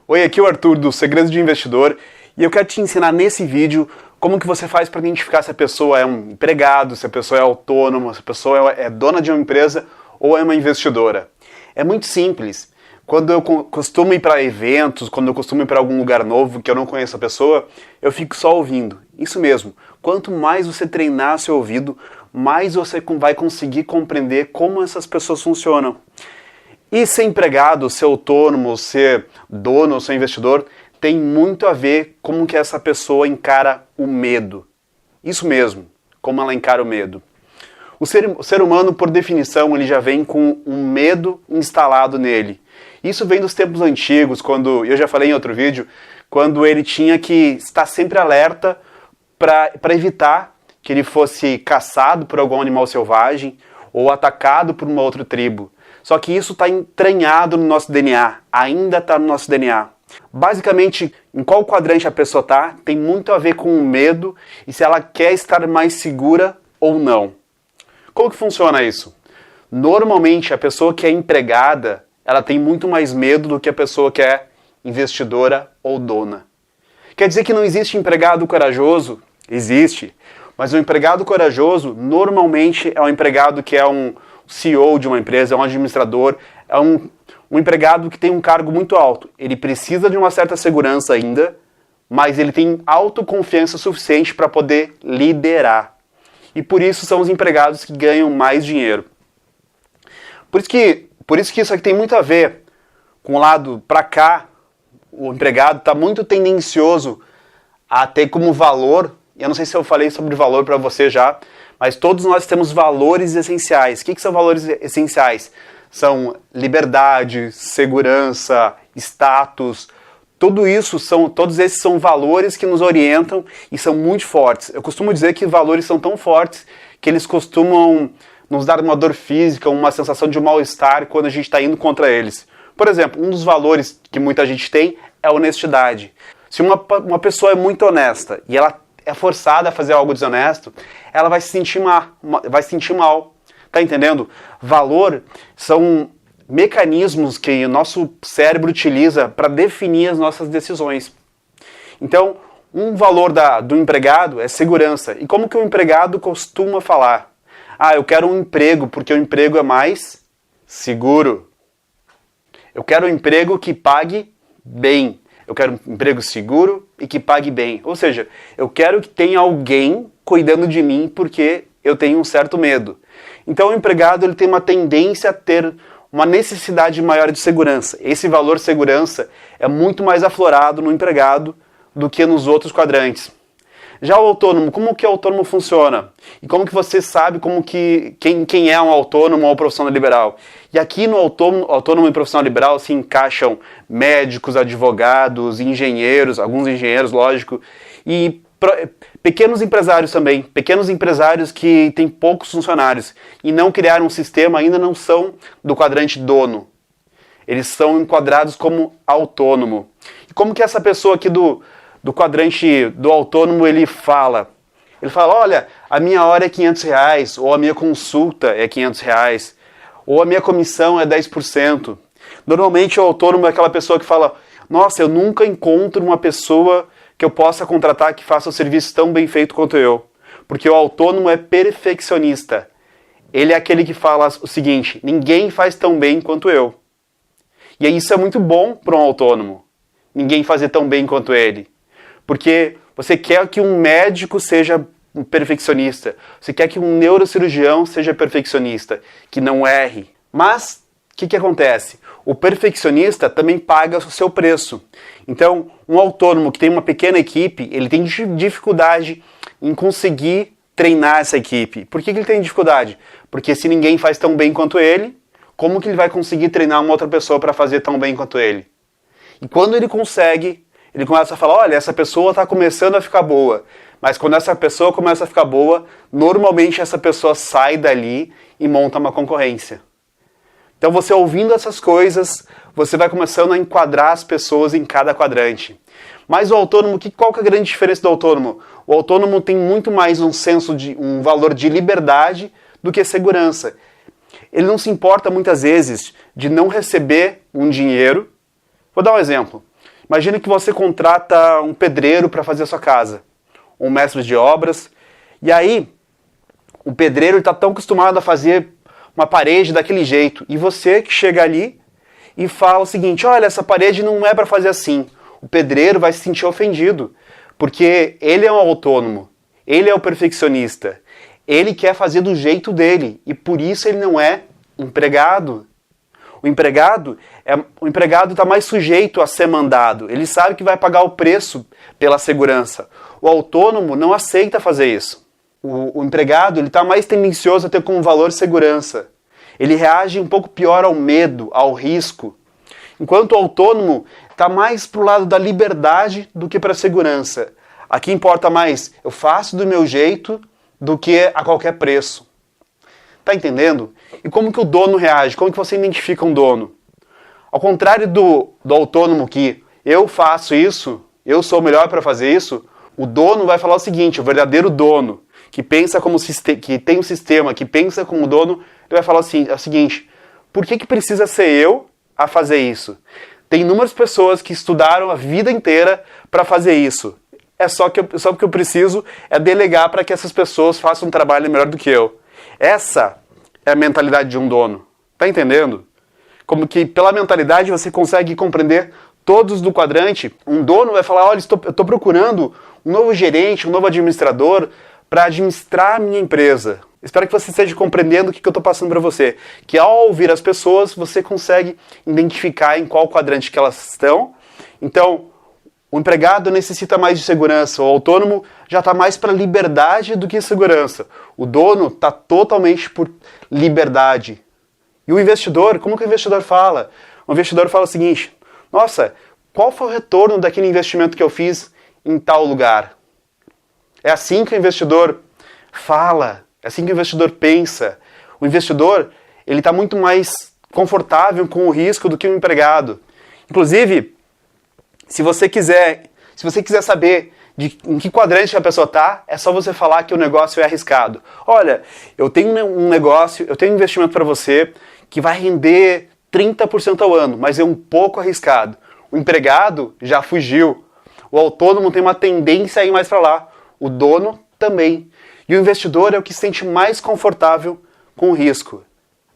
Oi, aqui é o Arthur do Segredos de Investidor e eu quero te ensinar nesse vídeo como que você faz para identificar se a pessoa é um empregado, se a pessoa é autônoma, se a pessoa é dona de uma empresa ou é uma investidora. É muito simples. Quando eu costumo ir para eventos, quando eu costumo ir para algum lugar novo que eu não conheço a pessoa, eu fico só ouvindo. Isso mesmo. Quanto mais você treinar seu ouvido, mais você vai conseguir compreender como essas pessoas funcionam. E ser empregado, ser autônomo, ser dono, ser investidor, tem muito a ver com como que essa pessoa encara o medo. Isso mesmo, como ela encara o medo. O ser humano, por definição, ele já vem com um medo instalado nele. Isso vem dos tempos antigos, quando, eu já falei em outro vídeo, quando ele tinha que estar sempre alerta para evitar que ele fosse caçado por algum animal selvagem ou atacado por uma outra tribo. Só que isso está entranhado no nosso DNA, ainda está no nosso DNA. Basicamente, em qual quadrante a pessoa está, tem muito a ver com o medo e se ela quer estar mais segura ou não. Como que funciona isso? Normalmente, a pessoa que é empregada, ela tem muito mais medo do que a pessoa que é investidora ou dona. Quer dizer que não existe empregado corajoso? Existe. Mas o empregado corajoso, normalmente, é um empregado que é um CEO de uma empresa, é um administrador, é um empregado que tem um cargo muito alto. Ele precisa de uma certa segurança ainda, mas ele tem autoconfiança suficiente para poder liderar. E por isso são os empregados que ganham mais dinheiro. Por isso que isso aqui tem muito a ver com o lado para cá. O empregado está muito tendencioso a ter como valor, e eu não sei se eu falei sobre valor para você já, mas todos nós temos valores essenciais. O que são valores essenciais? São liberdade, segurança, status. Todos esses são valores que nos orientam e são muito fortes. Eu costumo dizer que valores são tão fortes que eles costumam nos dar uma dor física, uma sensação de mal-estar quando a gente está indo contra eles. Por exemplo, um dos valores que muita gente tem é a honestidade. Se uma pessoa é muito honesta e ela é forçada a fazer algo desonesto, ela vai se sentir mal. Tá entendendo? Valor são mecanismos que o nosso cérebro utiliza para definir as nossas decisões. Então, um valor do empregado é segurança. E como que o empregado costuma falar? Eu quero um emprego porque o emprego é mais seguro. Eu quero um emprego que pague bem. Eu quero um emprego seguro e que pague bem. Ou seja, eu quero que tenha alguém cuidando de mim porque eu tenho um certo medo. Então o empregado ele tem uma tendência a ter uma necessidade maior de segurança. Esse valor segurança é muito mais aflorado no empregado do que nos outros quadrantes. Já o autônomo, como que o autônomo funciona? E como que você sabe quem é um autônomo ou um profissional liberal? E aqui no autônomo e profissional liberal se encaixam médicos, advogados, engenheiros, alguns engenheiros, lógico, e pequenos empresários também. Pequenos empresários que têm poucos funcionários e não criaram um sistema, ainda não são do quadrante dono. Eles são enquadrados como autônomo. E como que essa pessoa aqui do quadrante do autônomo, ele fala, olha, a minha hora é R$500, ou a minha consulta é R$500, ou a minha comissão é 10%. Normalmente o autônomo é aquela pessoa que fala, nossa, eu nunca encontro uma pessoa que eu possa contratar que faça o serviço tão bem feito quanto eu. Porque o autônomo é perfeccionista. Ele é aquele que fala o seguinte, ninguém faz tão bem quanto eu. E isso é muito bom para um autônomo, ninguém fazer tão bem quanto ele. Porque você quer que um médico seja um perfeccionista. Você quer que um neurocirurgião seja perfeccionista, que não erre. Mas, o que acontece? O perfeccionista também paga o seu preço. Então, um autônomo que tem uma pequena equipe, ele tem dificuldade em conseguir treinar essa equipe. Por que ele tem dificuldade? Porque se ninguém faz tão bem quanto ele, como que ele vai conseguir treinar uma outra pessoa para fazer tão bem quanto ele? E quando ele consegue, ele começa a falar, olha, essa pessoa está começando a ficar boa. Mas quando essa pessoa começa a ficar boa, normalmente essa pessoa sai dali e monta uma concorrência. Então você ouvindo essas coisas, você vai começando a enquadrar as pessoas em cada quadrante. Mas o autônomo, qual que é a grande diferença do autônomo? O autônomo tem muito mais um valor de liberdade do que segurança. Ele não se importa muitas vezes de não receber um dinheiro. Vou dar um exemplo. Imagine que você contrata um pedreiro para fazer a sua casa, um mestre de obras, e aí o pedreiro está tão acostumado a fazer uma parede daquele jeito, e você que chega ali e fala o seguinte: olha, essa parede não é para fazer assim. O pedreiro vai se sentir ofendido, porque ele é um autônomo, ele é o perfeccionista, ele quer fazer do jeito dele, e por isso ele não é empregado. O empregado está mais sujeito a ser mandado, ele sabe que vai pagar o preço pela segurança. O autônomo não aceita fazer isso. O empregado está mais tendencioso a ter como valor segurança. Ele reage um pouco pior ao medo, ao risco. Enquanto o autônomo está mais para o lado da liberdade do que para a segurança. Aqui importa mais, eu faço do meu jeito do que a qualquer preço. Tá entendendo? E como que o dono reage? Como que você identifica um dono? Ao contrário do autônomo que eu faço isso, eu sou o melhor para fazer isso, o dono vai falar o seguinte, o verdadeiro dono, que pensa como que tem um sistema, que pensa como dono, ele vai falar assim, é o seguinte: por que precisa ser eu a fazer isso? Tem inúmeras pessoas que estudaram a vida inteira para fazer isso. É só porque eu preciso é delegar para que essas pessoas façam um trabalho melhor do que eu. Essa é a mentalidade de um dono. Tá entendendo? Como que pela mentalidade você consegue compreender todos do quadrante. Um dono vai falar: olha, eu estou procurando um novo gerente, um novo administrador para administrar a minha empresa. Espero que você esteja compreendendo o que eu estou passando para você. Que ao ouvir as pessoas, você consegue identificar em qual quadrante que elas estão. Então, o empregado necessita mais de segurança, o autônomo já está mais para liberdade do que segurança. O dono está totalmente por liberdade. E o investidor, como que o investidor fala? O investidor fala o seguinte: nossa, qual foi o retorno daquele investimento que eu fiz em tal lugar? É assim que o investidor fala, é assim que o investidor pensa. O investidor, ele está muito mais confortável com o risco do que o empregado. Inclusive, se você quiser saber em que quadrante a pessoa está, é só você falar que o negócio é arriscado. Olha, eu tenho um negócio, eu tenho um investimento para você que vai render 30% ao ano, mas é um pouco arriscado. O empregado já fugiu. O autônomo tem uma tendência a ir mais para lá. O dono também. E o investidor é o que se sente mais confortável com o risco.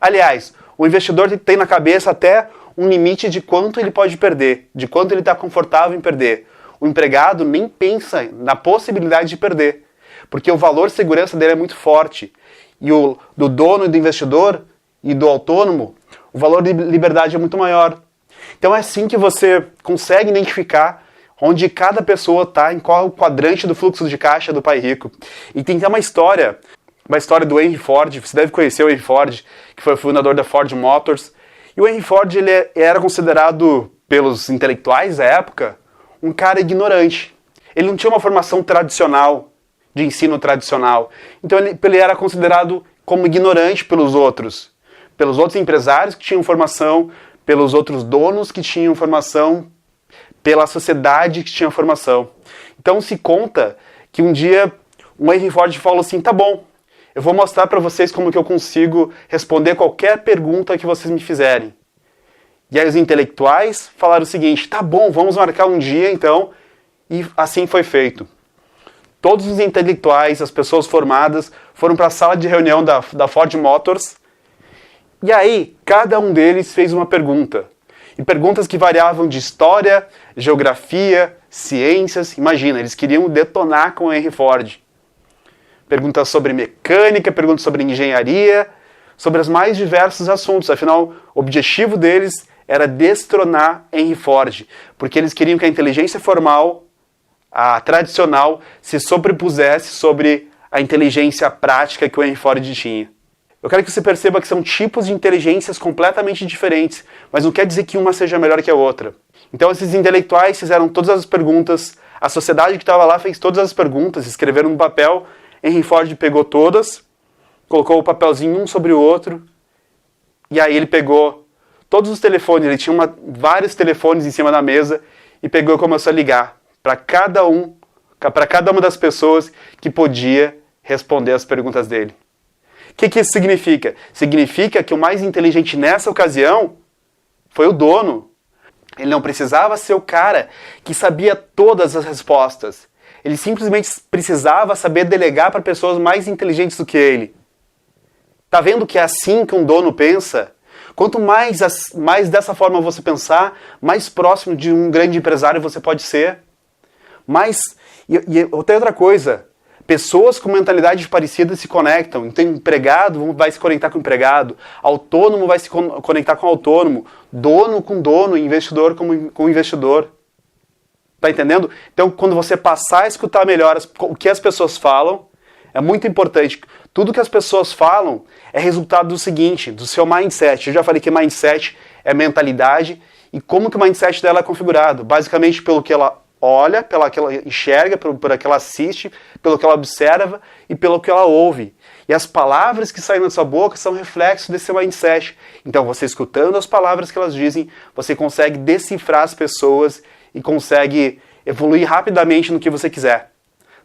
Aliás, o investidor tem na cabeça até um limite de quanto ele pode perder, de quanto ele está confortável em perder. O empregado nem pensa na possibilidade de perder, porque o valor de segurança dele é muito forte. E o do dono e do investidor e do autônomo, o valor de liberdade é muito maior. Então é assim que você consegue identificar onde cada pessoa está, em qual quadrante do fluxo de caixa do pai rico. E tem até uma história do Henry Ford, você deve conhecer o Henry Ford, que foi o fundador da Ford Motors. E o Henry Ford ele era considerado, pelos intelectuais da época, um cara ignorante. Ele não tinha uma formação tradicional, de ensino tradicional. Então ele era considerado como ignorante pelos outros empresários que tinham formação, pelos outros donos que tinham formação, pela sociedade que tinha formação. Então se conta que um dia o Henry Ford falou assim: tá bom, eu vou mostrar para vocês como que eu consigo responder qualquer pergunta que vocês me fizerem. E aí os intelectuais falaram o seguinte: tá bom, vamos marcar um dia então. E assim foi feito. Todos os intelectuais, as pessoas formadas, foram para a sala de reunião da Ford Motors. E aí, cada um deles fez uma pergunta. E perguntas que variavam de história, geografia, ciências. Imagina, eles queriam detonar com o Henry Ford. Perguntas sobre mecânica, perguntas sobre engenharia, sobre os mais diversos assuntos. Afinal, o objetivo deles era destronar Henry Ford, porque eles queriam que a inteligência formal, a tradicional, se sobrepusesse sobre a inteligência prática que o Henry Ford tinha. Eu quero que você perceba que são tipos de inteligências completamente diferentes, mas não quer dizer que uma seja melhor que a outra. Então esses intelectuais fizeram todas as perguntas, a sociedade que estava lá fez todas as perguntas, escreveram no papel, Henry Ford pegou todas, colocou o papelzinho um sobre o outro, e aí ele pegou todos os telefones, ele tinha vários telefones em cima da mesa, e pegou e começou a ligar para cada uma das pessoas que podia responder as perguntas dele. O que isso significa? Significa que o mais inteligente nessa ocasião foi o dono. Ele não precisava ser o cara que sabia todas as respostas. Ele simplesmente precisava saber delegar para pessoas mais inteligentes do que ele. Tá vendo que é assim que um dono pensa? Quanto mais dessa forma você pensar, mais próximo de um grande empresário você pode ser. E tem outra coisa. Pessoas com mentalidade parecida se conectam. Então, empregado vai se conectar com empregado, autônomo vai se conectar com autônomo, dono com dono, investidor com investidor. Tá entendendo? Então, quando você passar a escutar melhor o que as pessoas falam, é muito importante. Tudo que as pessoas falam é resultado do seguinte, do seu mindset. Eu já falei que mindset é mentalidade e como que o mindset dela é configurado. Basicamente pelo que ela olha, pelo que ela enxerga, pelo que ela assiste, pelo que ela observa e pelo que ela ouve. E as palavras que saem da sua boca são reflexo desse mindset. Então, você escutando as palavras que elas dizem, você consegue decifrar as pessoas e consegue evoluir rapidamente no que você quiser.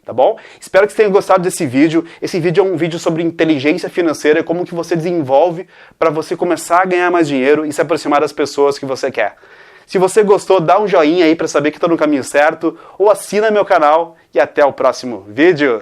Tá bom? Espero que você tenha gostado desse vídeo. Esse vídeo é um vídeo sobre inteligência financeira, como que você desenvolve para você começar a ganhar mais dinheiro e se aproximar das pessoas que você quer. Se você gostou, dá um joinha aí para saber que estou no caminho certo, ou assina meu canal e até o próximo vídeo.